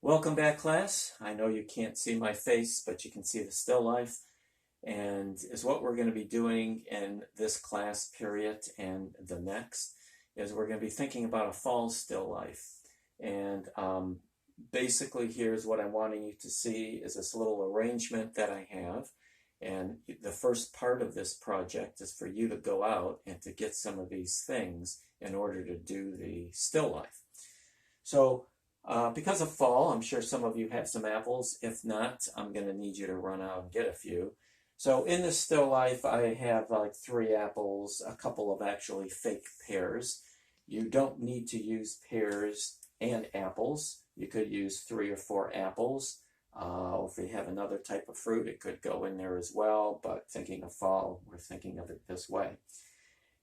Welcome back, class. I know you can't see my face, but you can see the still life, and is what we're going to be doing in this class period and the next is we're going to be thinking about a fall still life. And basically, here's what I'm wanting you to see is this little arrangement that I have. And the first part of this project is for you to go out and to get some of these things in order to do the still life. So because of fall, I'm sure some of you have some apples. If not, I'm going to need you to run out and get a few. So in this still life, I have like 3 apples, a couple of actually fake pears. You don't need to use pears and apples. You could use 3 or 4 apples. If we have another type of fruit, it could go in there as well. But thinking of fall, we're thinking of it this way.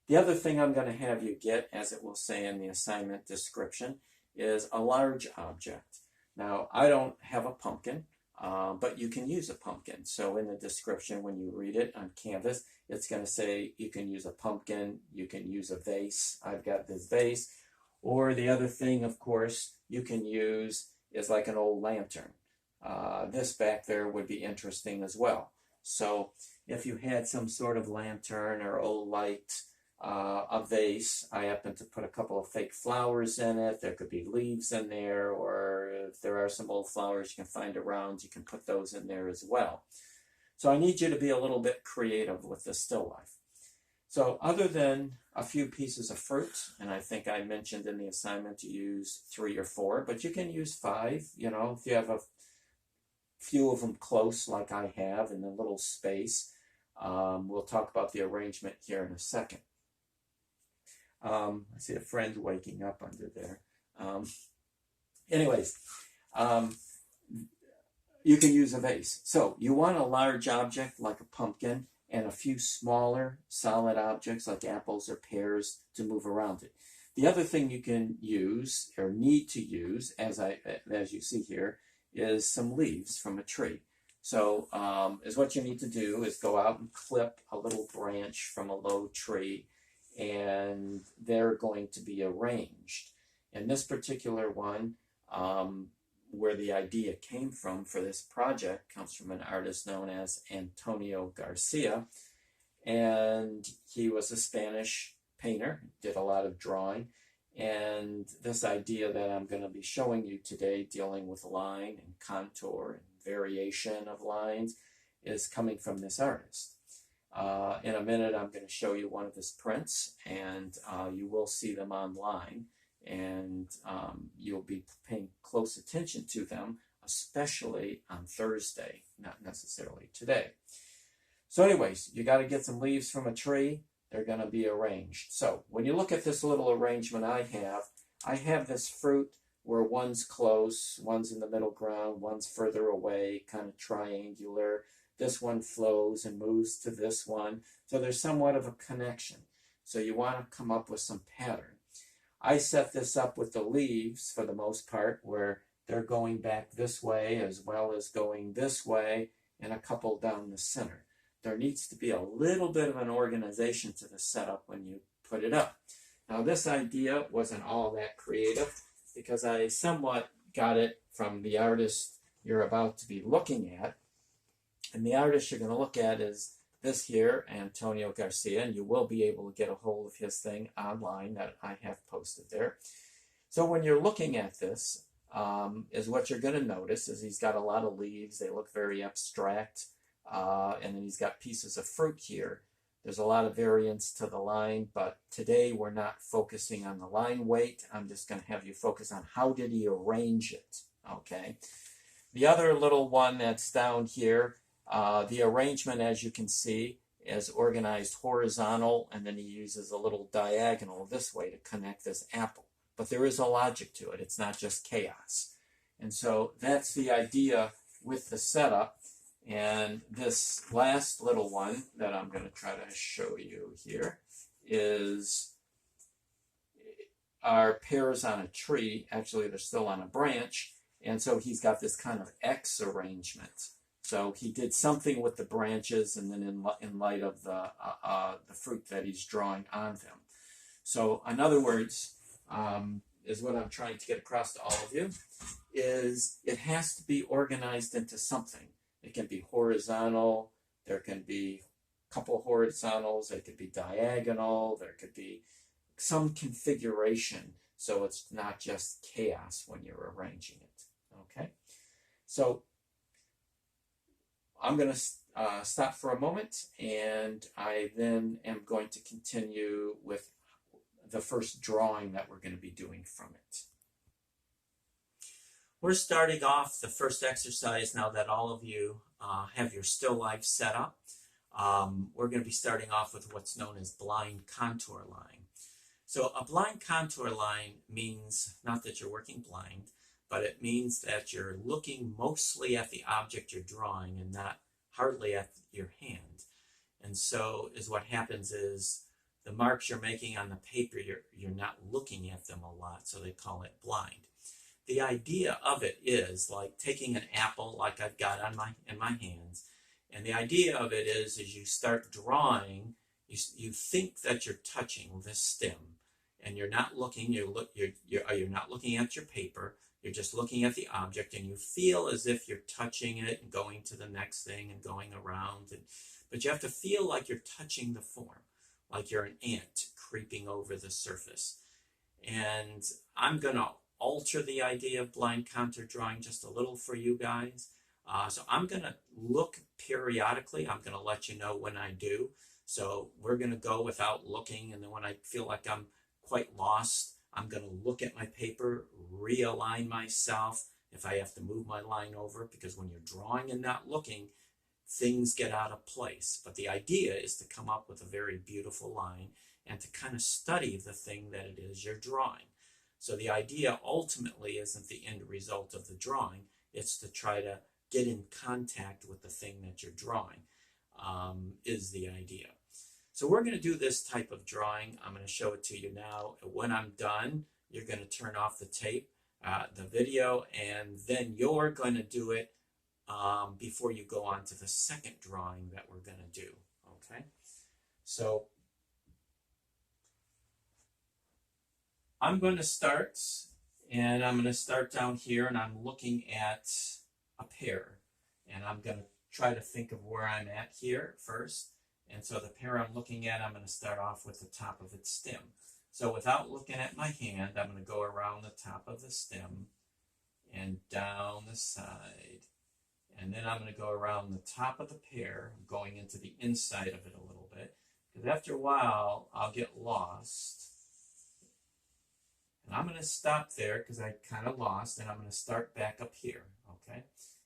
The other thing I'm going to have you get, as it will say in the assignment description, is a large object. Now, I don't have a pumpkin, but you can use a pumpkin. So in the description, when you read it on Canvas, it's going to say you can use a pumpkin, you can use a vase. I've got this vase. Or the other thing, of course, you can use is like an old lantern. This back there would be interesting as well. So if you had some sort of lantern or old light, a vase, I happen to put a couple of fake flowers in it. There could be leaves in there, or if there are some old flowers you can find around, you can put those in there as well. So I need you to be a little bit creative with the still life. So other than a few pieces of fruit, and I think I mentioned in the assignment to use 3 or 4, but you can use 5, you know, if you have a few of them close like I have in a little space. We'll talk about the arrangement here in a second. I see a friend waking up under there. Anyways, you can use a vase. So you want a large object like a pumpkin and a few smaller solid objects like apples or pears to move around it. The other thing you can use or need to use, as you see here, is some leaves from a tree. So is what you need to do is go out and clip a little branch from a low tree, and they're going to be arranged. And this particular one, where the idea came from for this project, comes from an artist known as Antonio Garcia. And he was a Spanish painter, did a lot of drawing. And this idea that I'm going to be showing you today, dealing with line and contour and variation of lines, is coming from this artist. In a minute, I'm going to show you one of his prints, and you will see them online, and you'll be paying close attention to them, especially on Thursday, not necessarily today. So anyways, you got to get some leaves from a tree. They're going to be arranged. So when you look at this little arrangement I have this fruit where one's close, one's in the middle ground, one's further away, kind of triangular. This one flows and moves to this one. So there's somewhat of a connection. So you want to come up with some pattern. I set this up with the leaves for the most part, where they're going back this way as well as going this way, and a couple down the center. There needs to be a little bit of an organization to the setup when you put it up. Now this idea wasn't all that creative because I somewhat got it from the artist you're about to be looking at. And the artist you're going to look at is this here, Antonio Garcia, and you will be able to get a hold of his thing online that I have posted there. So when you're looking at this, is what you're going to notice is he's got a lot of leaves. They look very abstract. And then he's got pieces of fruit here. There's a lot of variance to the line, but today we're not focusing on the line weight. I'm just going to have you focus on how did he arrange it, okay? The other little one that's down here, the arrangement, as you can see, is organized horizontal, and then he uses a little diagonal this way to connect this apple. But there is a logic to it. It's not just chaos. And so that's the idea with the setup. And this last little one that I'm going to try to show you here is our pears on a tree. Actually, they're still on a branch. And so he's got this kind of X arrangement. So he did something with the branches and then in light of the fruit that he's drawing on them. So in other words, is what I'm trying to get across to all of you, is it has to be organized into something. It can be horizontal, there can be a couple horizontals, it could be diagonal, there could be some configuration so it's not just chaos when you're arranging it. Okay, so I'm going to stop for a moment, and I then am going to continue with the first drawing that we're going to be doing from it. We're starting off the first exercise now that all of you have your still life set up. We're going to be starting off with what's known as blind contour line. So a blind contour line means not that you're working blind, but it means that you're looking mostly at the object you're drawing and not hardly at your hand. And so is what happens is the marks you're making on the paper, you're not looking at them a lot, so they call it blind. The idea of it is like taking an apple like I've got in my hands, and the idea of it is as you start drawing, you think that you're touching this stem, and you're not looking. You're not looking at your paper. You're just looking at the object, and you feel as if you're touching it and going to the next thing and going around. But you have to feel like you're touching the form, like you're an ant creeping over the surface. And I'm going to alter the idea of blind contour drawing just a little for you guys. So I'm going to look periodically. I'm going to let you know when I do. So we're going to go without looking, and then when I feel like I'm quite lost, I'm going to look at my paper, realign myself if I have to move my line over, because when you're drawing and not looking, things get out of place. But the idea is to come up with a very beautiful line and to kind of study the thing that it is you're drawing. So the idea ultimately isn't the end result of the drawing, it's to try to get in contact with the thing that you're drawing, is the idea. So we're going to do this type of drawing. I'm going to show it to you now. When I'm done, you're going to turn off the tape, the video, and then you're going to do it before you go on to the second drawing that we're going to do. Okay? So I'm going to start, and I'm going to start down here, and I'm looking at a pear. And I'm going to try to think of where I'm at here first. And so the pear I'm looking at, I'm going to start off with the top of its stem. So without looking at my hand, I'm going to go around the top of the stem and down the side. And then I'm going to go around the top of the pear, going into the inside of it a little bit. Because after a while, I'll get lost. And I'm going to stop there because I kind of lost, and I'm going to start back up here, okay?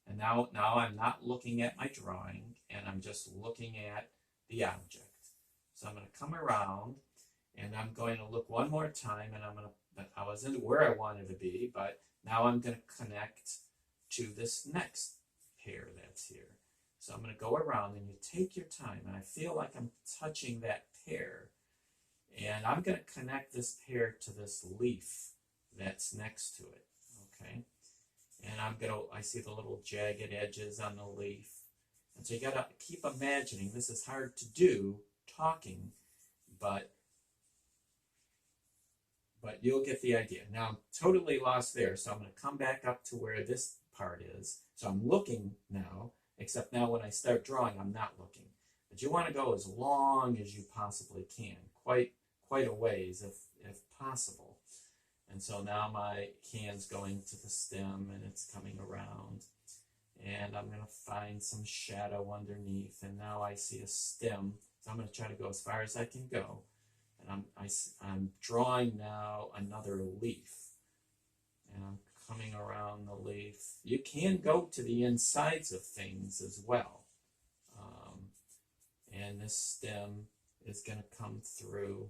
And now I'm not looking at my drawing, and I'm just looking at the object. So I'm going to come around, and I'm going to look one more time, and I wasn't where I wanted to be, but now I'm going to connect to this next pear that's here. So I'm going to go around, and you take your time, and I feel like I'm touching that pear. And I'm going to connect this pear to this leaf that's next to it, okay? And I see the little jagged edges on the leaf. And so you got to keep imagining. This is hard to do, talking, but you'll get the idea. Now, I'm totally lost there, so I'm going to come back up to where this part is. So I'm looking now, except now when I start drawing, I'm not looking. But you want to go as long as you possibly can, quite a ways if possible. And so now my hand's going to the stem, and it's coming around. And I'm going to find some shadow underneath, and now I see a stem. So I'm going to try to go as far as I can go. And I'm drawing now another leaf. And I'm coming around the leaf. You can go to the insides of things as well. And this stem is going to come through.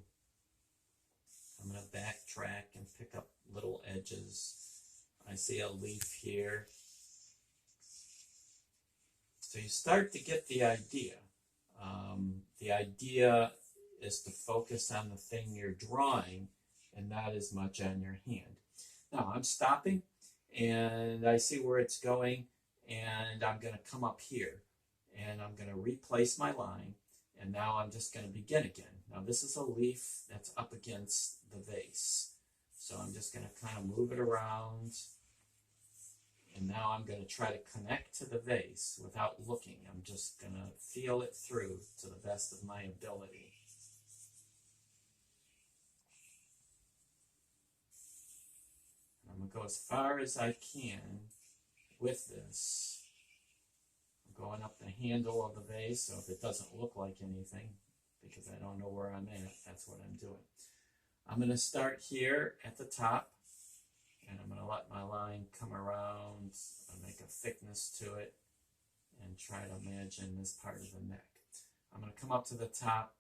I'm going to backtrack and pick up little edges. I see a leaf here. So you start to get the idea. The idea is to focus on the thing you're drawing and not as much on your hand. Now I'm stopping, and I see where it's going, and I'm going to come up here, and I'm going to replace my line, and now I'm just going to begin again. Now this is a leaf that's up against the vase. So I'm just going to kind of move it around. And now I'm going to try to connect to the vase without looking. I'm just going to feel it through to the best of my ability. I'm going to go as far as I can with this. I'm going up the handle of the vase, so if it doesn't look like anything, because I don't know where I'm at, that's what I'm doing. I'm going to start here at the top, and I'm going to let my line come around and make a thickness to it and try to imagine this part of the neck. I'm going to come up to the top,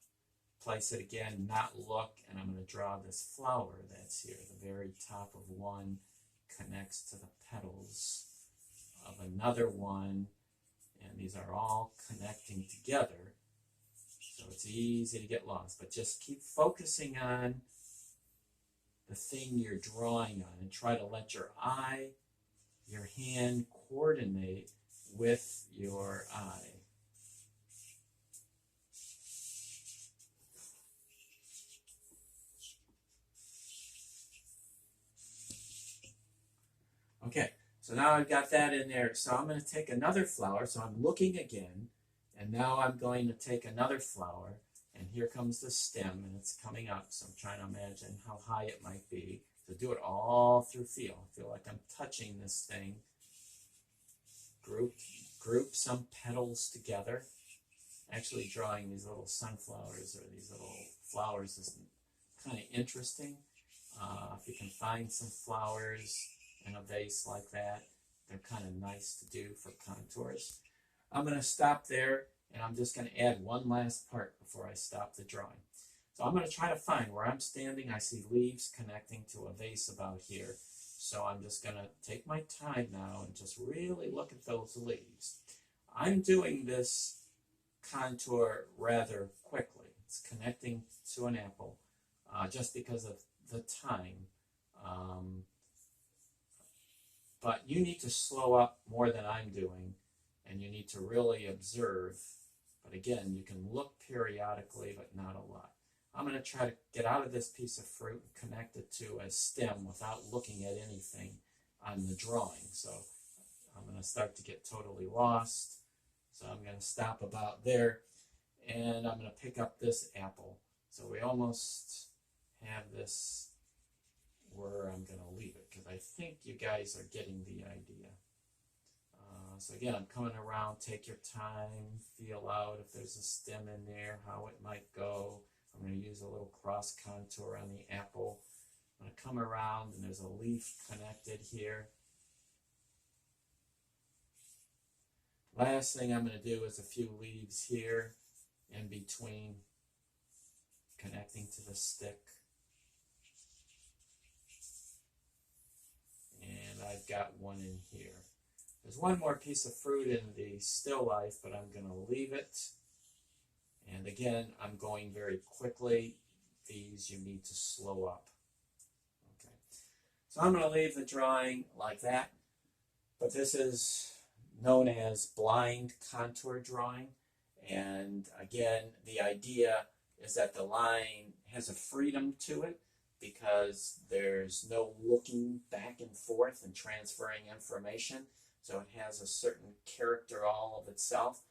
place it again, not look, and I'm going to draw this flower that's here. The very top of one connects to the petals of another one, and these are all connecting together. So it's easy to get lost, but just keep focusing on the thing you're drawing on and try to let your eye, your hand coordinate with your eye. Okay, so now I've got that in there. So I'm going to take another flower. So I'm looking again, and now I'm going to take another flower, and here comes the stem, and it's coming up. So I'm trying to imagine how high it might be. So do it all through feel. Feel like I'm touching this thing. Group some petals together. Actually drawing these little sunflowers or these little flowers is kind of interesting. If you can find some flowers in a vase like that, they're kind of nice to do for contours. I'm going to stop there, and I'm just going to add one last part before I stop the drawing. So I'm going to try to find where I'm standing. I see leaves connecting to a vase about here. So I'm just going to take my time now and just really look at those leaves. I'm doing this contour rather quickly. It's connecting to an apple just because of the time. But you need to slow up more than I'm doing, and you need to really observe. But again, you can look periodically, but not a lot. I'm going to try to get out of this piece of fruit and connect it to a stem without looking at anything on the drawing. So I'm going to start to get totally lost. So I'm going to stop about there, and I'm going to pick up this apple. So we almost have this where I'm going to leave it, because I think you guys are getting the idea. So again, I'm coming around. Take your time, feel out if there's a stem in there, how it might go. I'm going to use a little cross contour on the apple. I'm going to come around, and there's a leaf connected here. Last thing I'm going to do is a few leaves here in between, connecting to the stick. And I've got one in here. There's one more piece of fruit in the still life, but I'm going to leave it. And again, I'm going very quickly. These you need to slow up. Okay. So I'm going to leave the drawing like that. But this is known as blind contour drawing. And again, the idea is that the line has a freedom to it, because there's no looking back and forth and transferring information. So it has a certain character all of itself.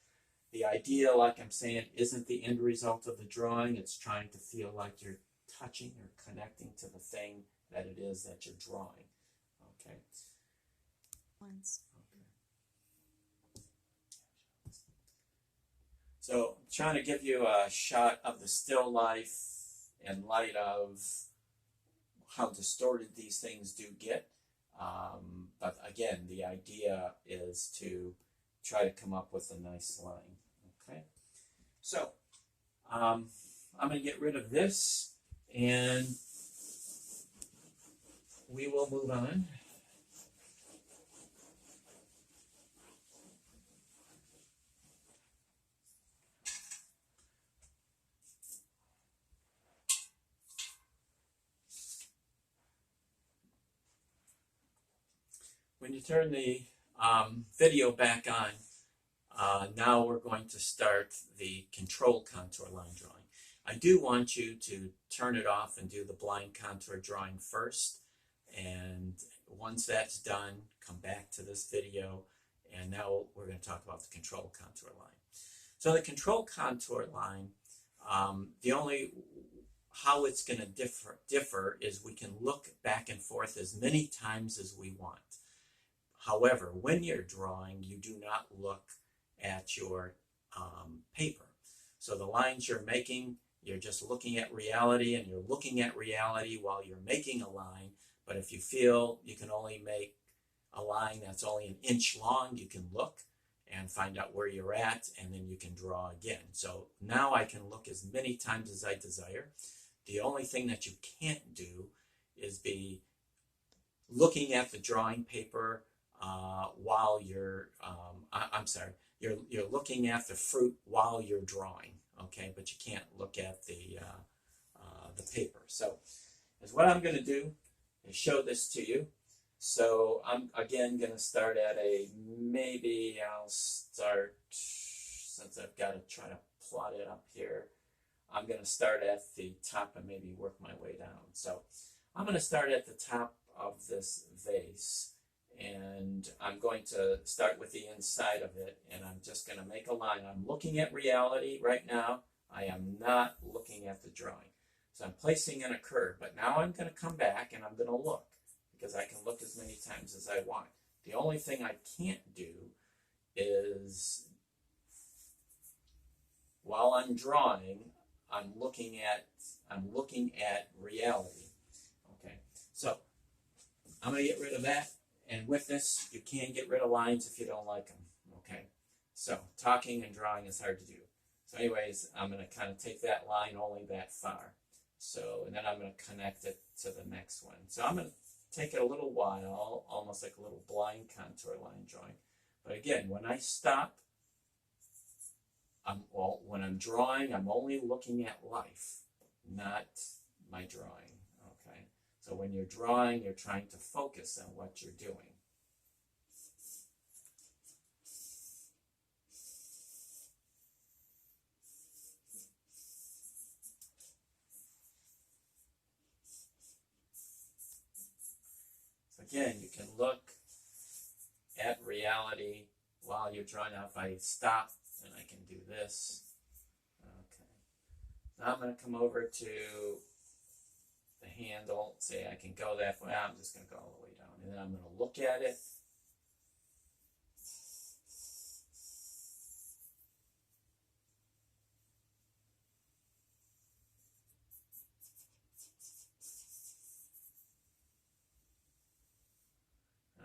The idea, like I'm saying, isn't the end result of the drawing. It's trying to feel like you're touching or connecting to the thing that it is that you're drawing. Okay. Once. So I'm trying to give you a shot of the still life in light of how distorted these things do get. But again, the idea is to try to come up with a nice line. Okay, so I'm going to get rid of this, and we will move on. When you turn the video back on, now we're going to start the control contour line drawing. I do want you to turn it off and do the blind contour drawing first, And once that's done, come back to this video, and now we're going to talk about the control contour line. So the control contour line, the only how it's going to differ is we can look back and forth as many times as we want. However, when you're drawing, you do not look at your paper. So the lines you're making, you're just looking at reality, and you're looking at reality while you're making a line. But if you feel you can only make a line that's only an inch long, you can look and find out where you're at, and then you can draw again. So now I can look as many times as I desire. The only thing that you can't do is be looking at the drawing paper while you're, you're looking at the fruit while you're drawing, okay? But you can't look at the paper. So what I'm going to do is show this to you. So I'm again going to start at maybe I'll start, since I've got to try to plot it up here, I'm going to start at the top and maybe work my way down. So I'm going to start at the top of this vase, and I'm going to start with the inside of it, and I'm just going to make a line. I'm looking at reality right now. I am not looking at the drawing. So I'm placing in a curve, but now I'm going to come back and I'm going to look, because I can look as many times as I want. The only thing I can't do is, while I'm drawing, I'm looking at reality. Okay, so I'm going to get rid of that. And with this, you can get rid of lines if you don't like them. Okay, so talking and drawing is hard to do. So anyways, I'm going to kind of take that line only that far. So, and then I'm going to connect it to the next one. So I'm going to take it a little while, almost like a little blind contour line drawing. But again, when I stop, when I'm drawing, I'm only looking at life, not my drawing, okay? So when you're drawing, you're trying to focus on what you're doing. So again, you can look at reality while you're drawing. Now if I stop, then I can do this. Okay. Now I'm going to come over to the handle. Say I can go that way. I'm just going to go all the way down. And then I'm going to look at it.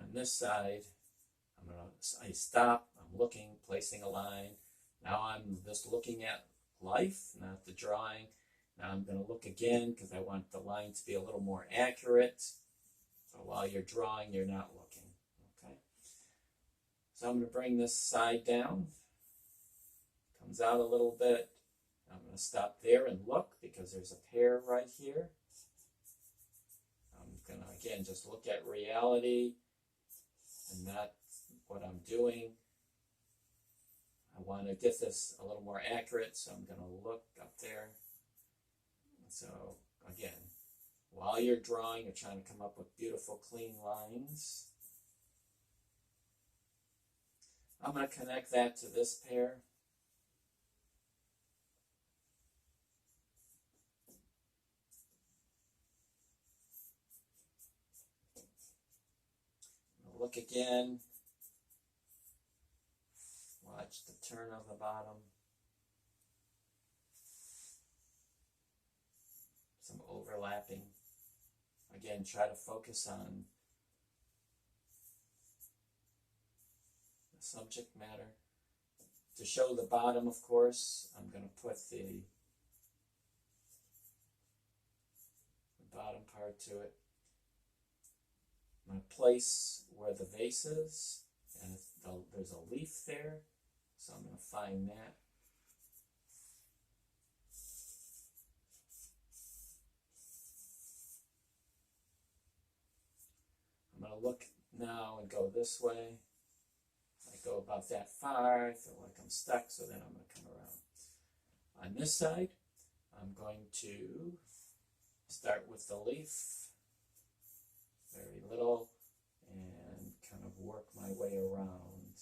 On this side, I stop, I'm looking, placing a line. Now I'm just looking at life, not the drawing. Now I'm going to look again because I want the line to be a little more accurate. So while you're drawing, you're not looking. Okay. So I'm going to bring this side down. Comes out a little bit. I'm going to stop there and look because there's a pair right here. I'm going to, again, just look at reality and not what I'm doing. I want to get this a little more accurate, so I'm going to look up there. So again, while you're drawing, you're trying to come up with beautiful, clean lines. I'm going to connect that to this pair. Look again. Watch the turn of the bottom. Some overlapping. Again, try to focus on the subject matter. To show the bottom, of course, I'm going to put the bottom part to it. I'm going to place where the vase is, and there's a leaf there, so I'm going to find that. I'm going to look now and go this way. I go about that far, I feel like I'm stuck, so then I'm going to come around. On this side, I'm going to start with the leaf. very little, and kind of work my way around.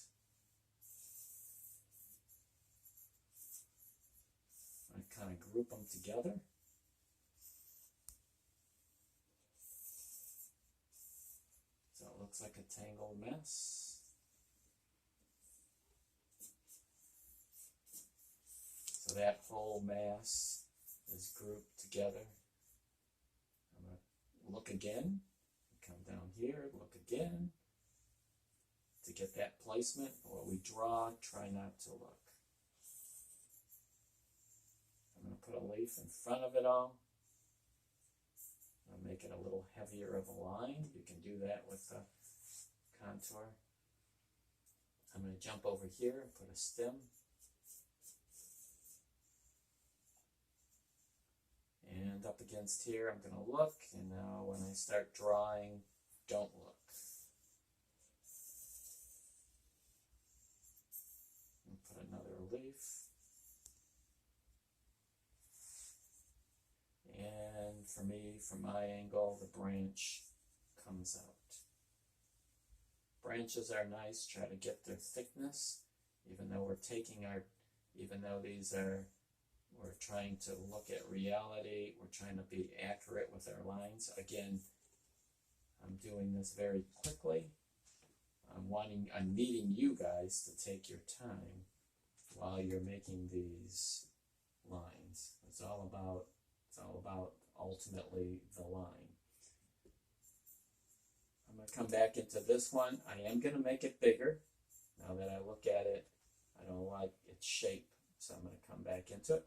I kind of group them together. So it looks like a tangled mess. So that whole mass is grouped together. I'm going to look again, come down here, look again. To get that placement, what we draw, try not to look. I'm going to put a leaf in front of it all. I'll make it a little heavier of a line. You can do that with the contour. I'm going to jump over here and put a stem. And up against here, I'm going to look, and now when I start drawing, don't look. And put another leaf. And for me, from my angle, the branch comes out. Branches are nice, try to get their thickness, even though we're trying to look at reality, we're trying to be accurate with our lines. Again, I'm doing this very quickly. I'm needing you guys to take your time while you're making these lines. It's all about ultimately the line. I'm going to come back into this one. I am going to make it bigger. Now that I look at it, I don't like its shape, so I'm going to come back into it.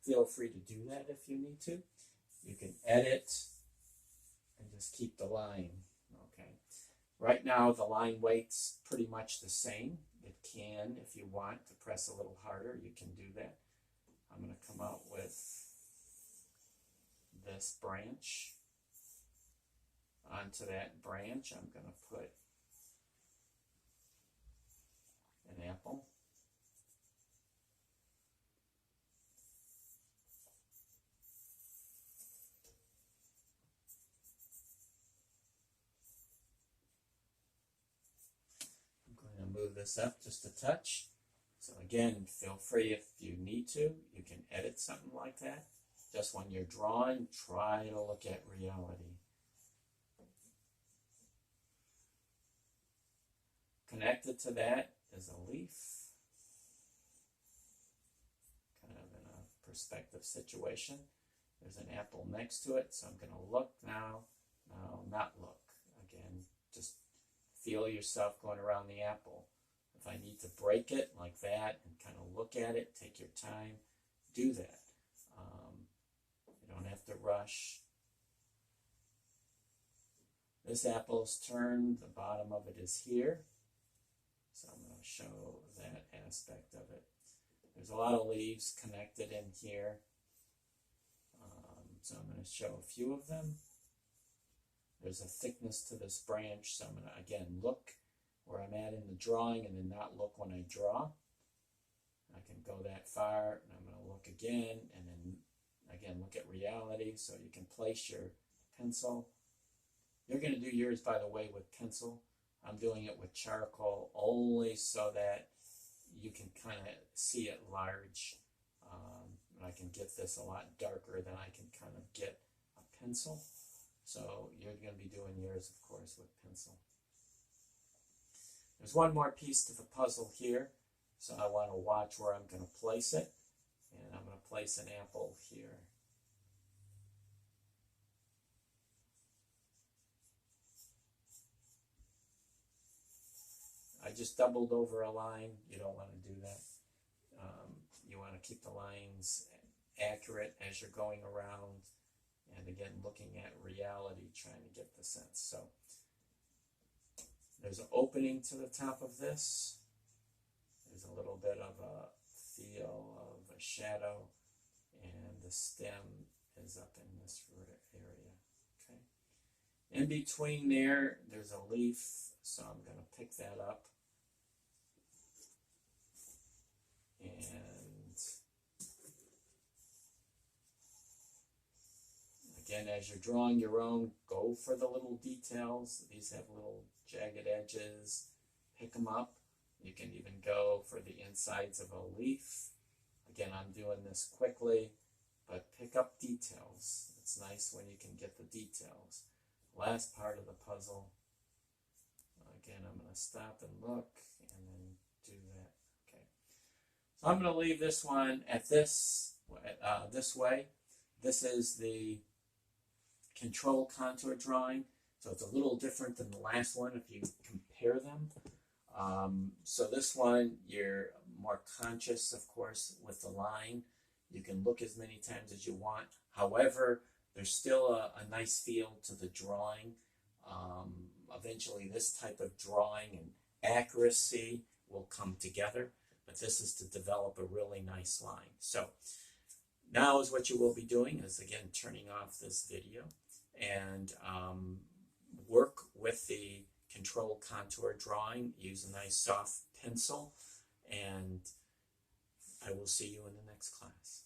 Feel free to do that if you need to. You can edit and just keep the line. Okay. Right now the line weight's pretty much the same. It can, if you want to press a little harder, you can do that. I'm going to come out with this branch. Onto that branch, I'm going to put an apple. Move this up just a touch. So again, feel free if you need to, you can edit something like that. Just when you're drawing, try to look at reality. Connected to that is a leaf, kind of in a perspective situation. There's an apple next to it, so I'm going to look now, not look. Again, just feel yourself going around the apple. If I need to break it like that and kind of look at it, take your time, do that. You don't have to rush. This apple is turned, the bottom of it is here. So I'm going to show that aspect of it. There's a lot of leaves connected in here. So I'm going to show a few of them. There's a thickness to this branch, so I'm going to, again, look where I'm at in the drawing and then not look when I draw. I can go that far, and I'm going to look again, and then, again, look at reality, so you can place your pencil. You're going to do yours, by the way, with pencil. I'm doing it with charcoal only so that you can kind of see it large. And I can get this a lot darker than I can kind of get a pencil. So you're going to be doing yours, of course, with pencil. There's one more piece to the puzzle here. So I want to watch where I'm going to place it. And I'm going to place an apple here. I just doubled over a line. You don't want to do that. You want to keep the lines accurate as you're going around. And again, looking at reality, trying to get the sense. So there's an opening to the top of this. There's a little bit of a feel of a shadow. And the stem is up in this area. Okay. In between there, there's a leaf. So I'm going to pick that up. And And as you're drawing your own, go for the little details. These have little jagged edges. Pick them up. You can even go for the insides of a leaf. Again, I'm doing this quickly, but pick up details. It's nice when you can get the details. Last part of the puzzle. Again, I'm going to stop and look and then do that. Okay. So I'm going to leave this one at this way. This is the control contour drawing. So it's a little different than the last one if you compare them. So this one, you're more conscious, of course, with the line. You can look as many times as you want. However, there's still a nice feel to the drawing. Eventually, this type of drawing and accuracy will come together, but this is to develop a really nice line. So now is what you will be doing is, again, turning off this video and work with the control contour drawing. Use a nice soft pencil, and I will see you in the next class.